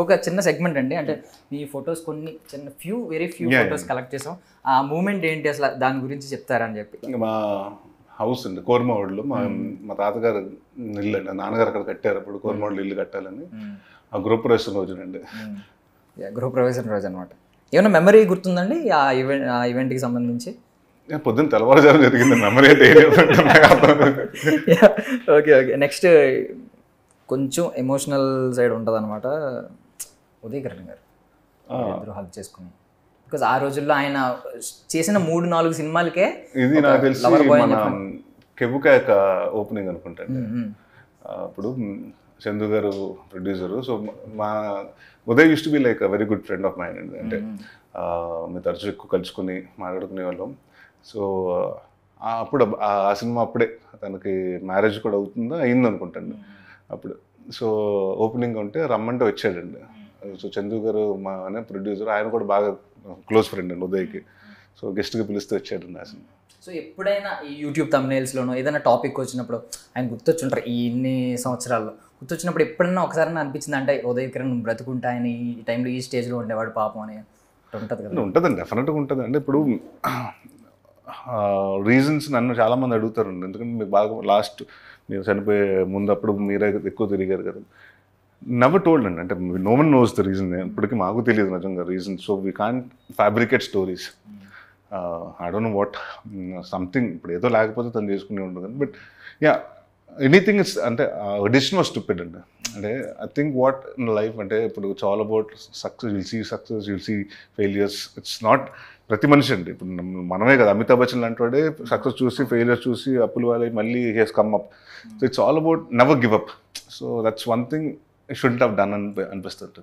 ఒక చిన్న సెగ్మెంట్ అండి, అంటే మీ ఫొటోస్ కొన్ని చిన్న వెరీ ఫ్యూ ఫొటోస్ కలెక్ట్ చేసాం. ఆ మూమెంట్ ఏంటి అసలు, దాని గురించి చెప్తారని చెప్పి. మా హౌస్ అండి కోరమావుడిలో, మా తాతగారు ఇల్లు అండి, నాన్నగారు అక్కడ కట్టారు. అప్పుడు కోరమావుడిలో ఇల్లు కట్టాలని ఆ గృహప్రవేశం రోజునండి. గృహప్రవేశం రోజు అనమాట. ఏమైనా మెమరీ గుర్తుందండి ఆ ఈవెంట్కి సంబంధించి? పొద్దున్న తెల్లవారుజాము జరిగింది, మెమరీ అంటే ఓకే. నెక్స్ట్ కొంచెం ఎమోషనల్ సైడ్ ఉంటుంది అనమాట. ఉదయ్ కిరణ్ గారు ఇద్దరు హెల్ప్ చేసుకుని, బికాజ్ ఆ రోజుల్లో ఆయన చేసిన 3-4 సినిమాలకే ఇది నాకు తెలిసి మన కెబుకాక ఓపెనింగ్ అనుకుంటాను. అప్పుడు చందు గారు ప్రొడ్యూసరు. సో మా Uday use to be like very good friend of mind అండి. అంటే మేము తరచు ఎక్కువ కలుసుకుని మాట్లాడుకునే వాళ్ళం. సో అప్పుడు ఆ సినిమా అప్పుడే తనకి మ్యారేజ్ కూడా అయింది అనుకుంటాను అప్పుడు. సో ఓపెనింగ్ ఉంటే రమ్మంటే వచ్చాడండి. సో చందు గారు మా అనే ప్రొడ్యూసర్, ఆయన కూడా బాగా క్లోజ్ ఫ్రెండ్ అండి ఉదయ్కి. సో గెస్ట్గా పిలిస్తే వచ్చాడండి ఆ సినిమా. సో ఎప్పుడైనా ఈ యూట్యూబ్ థంబ్నెయిల్స్లోనో ఏదైనా టాపిక్ వచ్చినప్పుడు ఆయన గుర్తొచ్చుంటారు, ఈ ఇన్ని సంవత్సరాల్లో గుర్తొచ్చినప్పుడు ఎప్పుడైనా ఒకసారి అనిపించింది అంటే ఉదయ్ కిరణ్ బ్రతుకుంటా ఆయన ఈ టైంలో ఈ స్టేజ్లో ఉండేవాడు పాపం అని ఉంటుంది కదా? ఉంటుందండి, డెఫినెట్గా ఉంటుంది. అంటే ఇప్పుడు రీజన్స్ నన్ను చాలామంది అడుగుతారండి, ఎందుకంటే మీకు బాగా లాస్ట్ మీరు చనిపోయే ముందు అప్పుడు మీరే ఎక్కువ తిరిగారు కదా. నెవర్ టోల్డ్ అండి, అంటే no one knows the reason. ఇప్పటికీ మాకు తెలియదు నిజంగా reason. So we can't fabricate stories. I don't know what something, ఇప్పుడు ఏదో లేకపోతే తను చేసుకునే ఉంటుంది. బట్ యా, ఎనీథింగ్ ఇస్ అంటే డిసిషన్ వాజ్ స్టూపిడ్ అండి. అంటే I think what in life అంటే ఇప్పుడు it's all about success, will see failures. It's not ప్రతి మనిషి అండి. ఇప్పుడు మనమే కదా, అమితాబ్ బచ్చన్ లాంటి వాడే సక్సెస్ చూసి ఫెయిలియర్స్ చూసి అప్పులు వాళ్ళకి మళ్ళీ he's come up. So it's all about never give up. So that's one thing I shouldn't have done అనిపిస్తుంది.